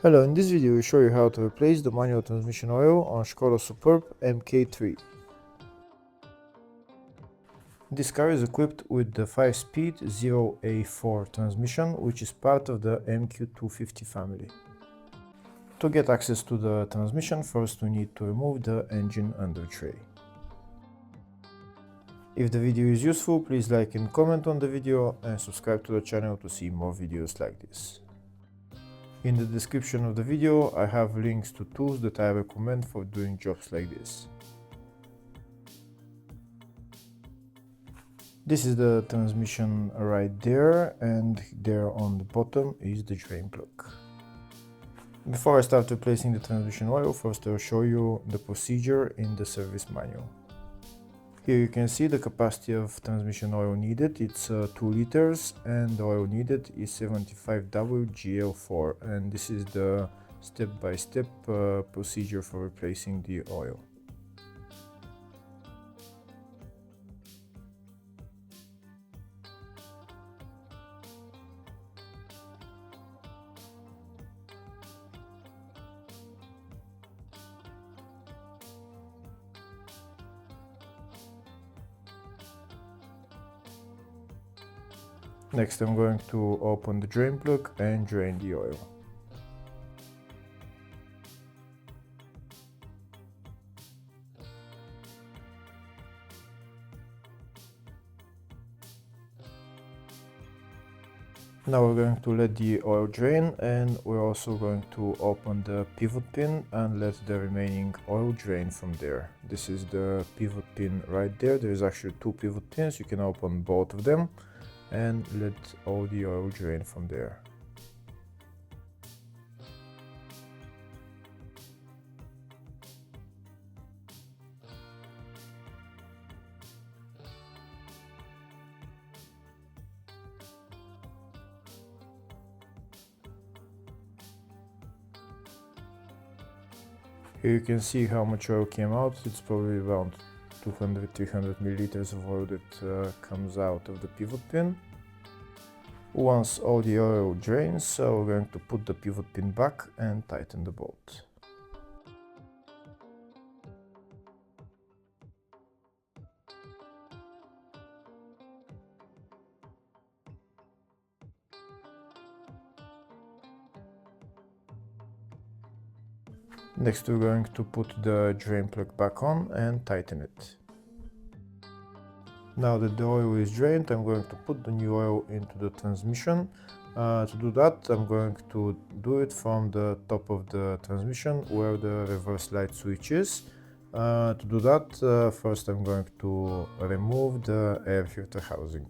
Hello, in this video we show you how to replace the manual transmission oil on Skoda Superb MK3. This car is equipped with the 5-speed 0A4 transmission, which is part of the MQ250 family. To get access to the transmission, first we need to remove the engine under tray. If the video is useful, please like and comment on the video and subscribe to the channel to see more videos like this. In the description of the video, I have links to tools that I recommend for doing jobs like this. This is the transmission right there, and there on the bottom is the drain plug. Before I start replacing the transmission oil, first I'll show you the procedure in the service manual. Here you can see the capacity of transmission oil needed, it's 2 liters, and the oil needed is 75W GL4, and this is the step-by-step procedure for replacing the oil. Next I'm going to open the drain plug and drain the oil. Now we're going to let the oil drain, and we're also going to open the pivot pin and let the remaining oil drain from there. This is the pivot pin right there. There's actually 2 pivot pins, you can open both of them and let all the oil drain from there. Here you can see how much oil came out. It's probably around 200-300 milliliters of oil that comes out of the pivot pin. Once all the oil drains, we're going to put the pivot pin back and tighten the bolt. Next we're going to put the drain plug back on and tighten it. Now that the oil is drained, I'm going to put the new oil into the transmission. To do that, I'm going to do it from the top of the transmission where the reverse light switch is. To do that, first I'm going to remove the air filter housing.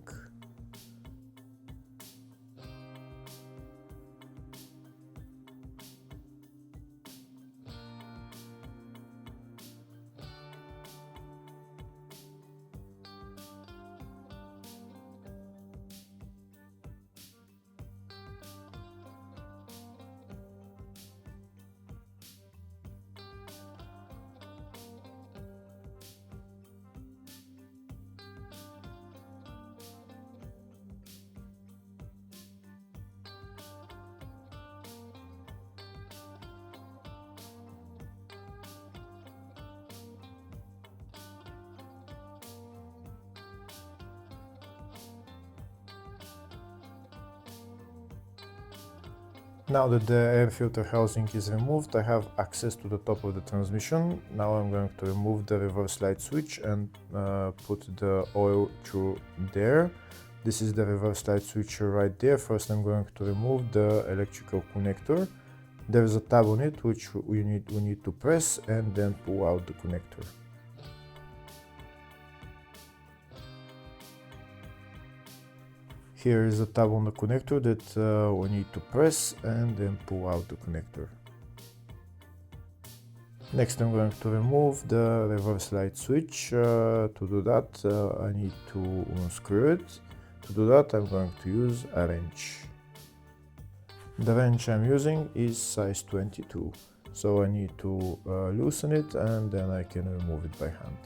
Now that the air filter housing is removed, I have access to the top of the transmission. Now I'm going to remove the reverse light switch and put the oil through there. This is the reverse light switch right there. First I'm going to remove the electrical connector. There's a tab on it which we need to press and then pull out the connector. Here is a tab on the connector that we need to press and then pull out the connector. Next I'm going to remove the reverse light switch. To do that I need to unscrew it. To do that I'm going to use a wrench. The wrench I'm using is size 22, so I need to loosen it and then I can remove it by hand.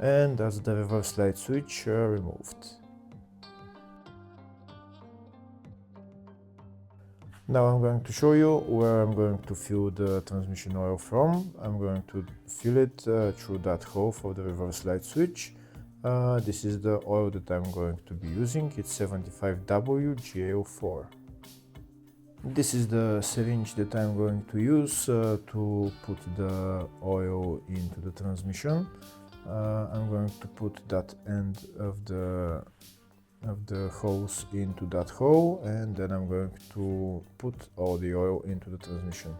and that's the reverse light switch removed. Now I'm going to show you where I'm going to fill the transmission oil from. I'm going to fill it through that hole for the reverse light switch. This is the oil that I'm going to be using. It's 75W GAO4. This is the syringe that I'm going to use to put the oil into the transmission. I'm going to put that end of the hose into that hole, and then I'm going to put all the oil into the transmission.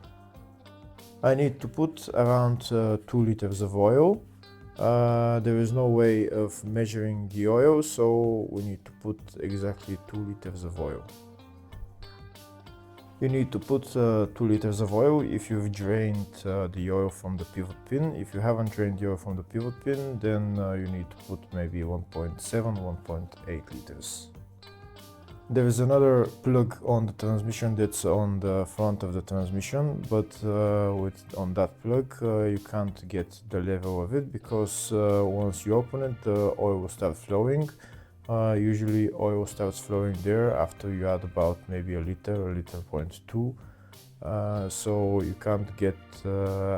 I need to put around 2 liters of oil. There is no way of measuring the oil, so we need to put exactly 2 liters of oil. You need to put 2 liters of oil if you've drained the oil from the pivot pin. If you haven't drained the oil from the pivot pin, then you need to put maybe 1.7, 1.8 liters. There is another plug on the transmission that's on the front of the transmission, but on that plug you can't get the level of it, because once you open it, the oil will start flowing. Usually oil starts flowing there after you add about maybe a liter or 1.2 liters. So you can't get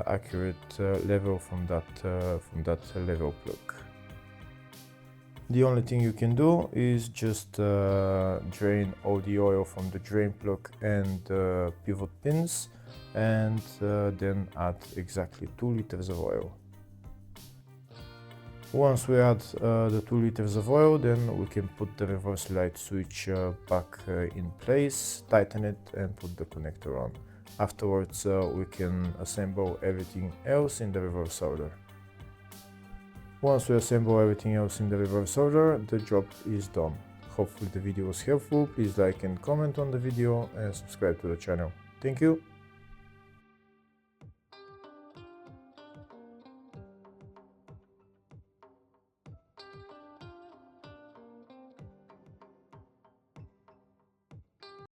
accurate level from that level plug. The only thing you can do is just drain all the oil from the drain plug and the pivot pins, and then add exactly 2 liters of oil. Once we add the 2 liters of oil, then we can put the reverse light switch back in place, tighten it and put the connector on. Afterwards we can assemble everything else in the reverse order. Once we assemble everything else in the reverse order, the job is done. Hopefully the video was helpful. Please like and comment on the video and subscribe to the channel. Thank you.